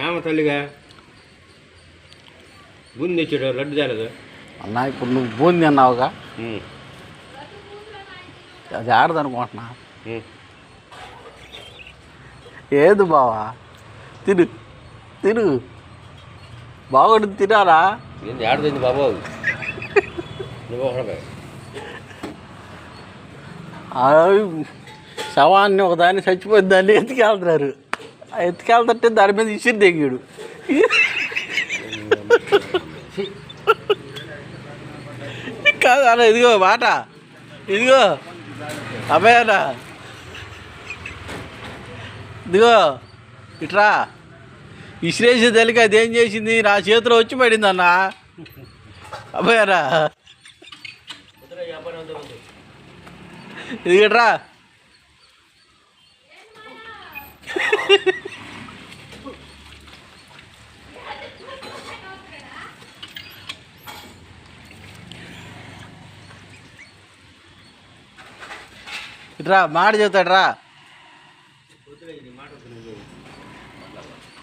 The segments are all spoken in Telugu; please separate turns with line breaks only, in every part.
ఏమ తల్లిగా బూంది తెచ్చాడు లడ్డు తేలేదు
అన్నా. ఇప్పుడు నువ్వు బూంది అన్నావుగా, అది ఆడదనుకుంటున్నా. ఏది బావా, తిను తిను, బాగుంటుంది, తినాలా?
ఏంది ఆడదండి బాబు, నువ్వు ఒకడే
శవాన్ని ఒకదాన్ని చచ్చిపోయింది, దాన్ని ఎత్తుకెళ్తున్నారు. ఎత్తుకెళ్తుంటే దాని మీద ఇసిరి దిగాడు. కాదు అలా, ఇదిగో మాట, ఇదిగో అబ్బాయనా, ఇదిగో ఇట్రా. ఇసిరేసి తెలిక అది ఏం చేసింది, నా చేతిలో వచ్చి పడింది అన్న. అబ్బాయనా ఇదిగట్రా. ఇట్రా, మాట చెబుతాడ్రా.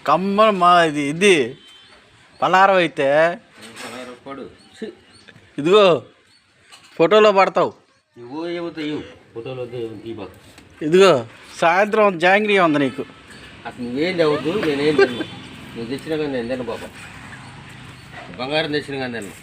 కమ్మ మా ఇది పలారం అయితే ఇదిగో ఫోటోలో పడతావు. ఇదిగో సాయంత్రం జాంగ్రీ ఉంది నీకు.
అసలు నువ్వేం చదువుతూ నేనేం తిన్నాను, నువ్వు తెచ్చినా కానీ నేను తిన్న బాబా, బంగారం తెచ్చినా కానీ తిన్నా.